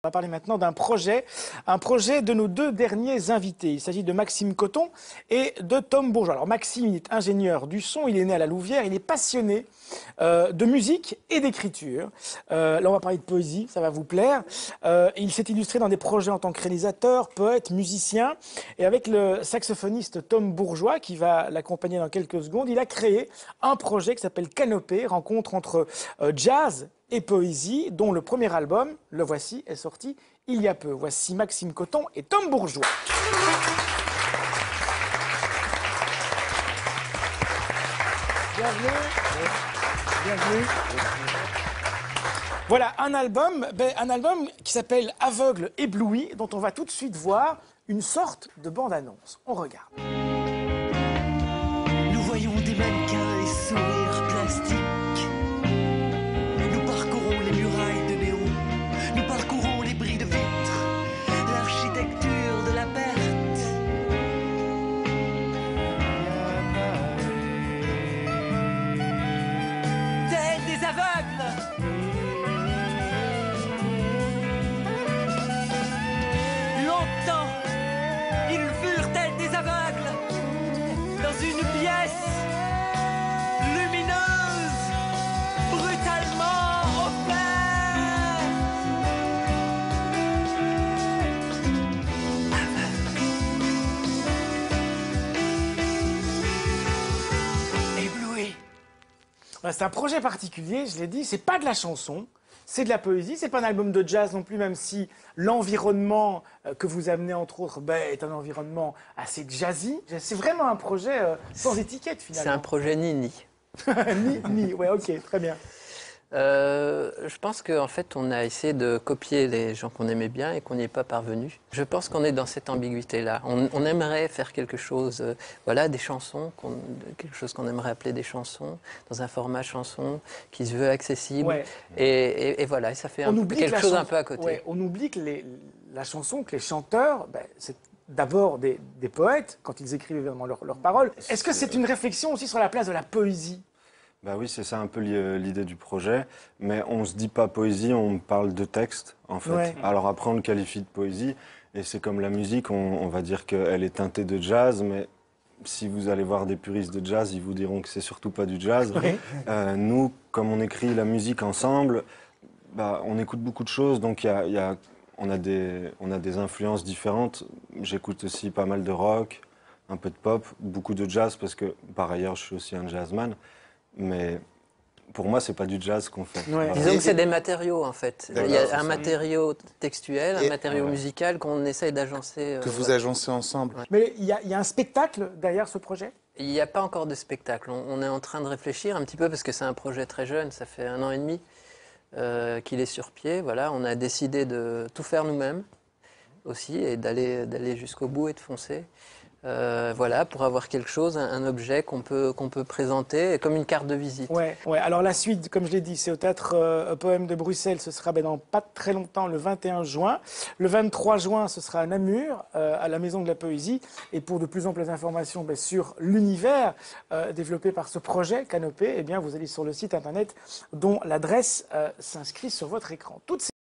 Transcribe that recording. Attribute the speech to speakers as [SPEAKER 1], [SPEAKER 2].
[SPEAKER 1] On va parler maintenant d'un projet, un projet de nos deux derniers invités. Il s'agit de Maxime Coton et de Tom Bourgeois. Alors Maxime, il est ingénieur du son, il est né à la Louvière, il est passionné de musique et d'écriture. Là, on va parler de poésie, ça va vous plaire. Il s'est illustré dans des projets en tant que réalisateur, poète, musicien. Et avec le saxophoniste Tom Bourgeois, qui va l'accompagner dans quelques secondes, il a créé un projet qui s'appelle Canopée, rencontre entre jazz et poésie, dont le premier album, le voici, est sorti il y a peu. Voici Maxime Coton et Tom Bourgeois. Bienvenue. Bienvenue. Voilà un album qui s'appelle Aveugle ébloui, dont on va tout de suite voir une sorte de bande-annonce. On regarde.
[SPEAKER 2] Nous voyons des mannequins et sourires plastiques. Nous parcourons les murailles de néon. Nous parcourons les bris de vitres. L'architecture de la perte. Tels des aveugles. Longtemps, ils furent tels des aveugles. Dans une pièce lumineuse, brutalement offerte. Ébloui.
[SPEAKER 1] C'est un projet particulier, je l'ai dit, c'est pas de la chanson, c'est de la poésie, c'est pas un album de jazz non plus, même si l'environnement que vous amenez entre autres est un environnement assez jazzy. C'est vraiment un projet sans étiquette finalement.
[SPEAKER 3] C'est un projet ni-ni.
[SPEAKER 1] Ni, ouais, ok, très bien.
[SPEAKER 3] Je pense qu'en fait, on a essayé de copier les gens qu'on aimait bien et qu'on n'y est pas parvenu. Je pense qu'on est dans cette ambiguïté-là. On aimerait faire quelque chose, voilà, des chansons, quelque chose qu'on aimerait appeler des chansons, dans un format chanson qui se veut accessible. Ouais. Et voilà, et ça fait quelque chose un peu à côté.
[SPEAKER 1] Ouais, on oublie que la chanson, que les chanteurs, c'est d'abord des poètes, quand ils écrivent évidemment leurs paroles. Est-ce que c'est une réflexion aussi sur la place de la poésie ?
[SPEAKER 4] Bah oui, c'est ça un peu l'idée du projet, mais on se dit pas poésie, on parle de texte en fait. Ouais. Alors après on le qualifie de poésie, et c'est comme la musique, on va dire qu'elle est teintée de jazz, mais si vous allez voir des puristes de jazz, ils vous diront que c'est surtout pas du jazz. Oui. Nous, comme on écrit la musique ensemble, on écoute beaucoup de choses, donc on a des influences différentes. J'écoute aussi pas mal de rock, un peu de pop, beaucoup de jazz, parce que par ailleurs je suis aussi un jazzman. Mais pour moi, c'est pas du jazz qu'on fait.
[SPEAKER 3] Ouais. Disons que c'est des matériaux, en fait. Il y a un matériau textuel, un matériau musical qu'on essaye d'agencer.
[SPEAKER 5] Que vous agencez ensemble.
[SPEAKER 1] Ouais. Mais il y a un spectacle derrière ce projet ?
[SPEAKER 3] Il n'y a pas encore de spectacle. On est en train de réfléchir un petit peu, parce que c'est un projet très jeune, ça fait 1 an et demi qu'il est sur pied. Voilà, on a décidé de tout faire nous-mêmes aussi, et d'aller jusqu'au bout et de foncer. Voilà, pour avoir quelque chose, un objet qu'on peut présenter comme une carte de visite.
[SPEAKER 1] Ouais. Alors la suite, comme je l'ai dit, c'est au Théâtre Poème de Bruxelles. Ce sera dans pas très longtemps, le 21 juin. Le 23 juin, ce sera à Namur, à la Maison de la Poésie. Et pour de plus amples informations sur l'univers développé par ce projet Canopée, vous allez sur le site internet dont l'adresse s'inscrit sur votre écran.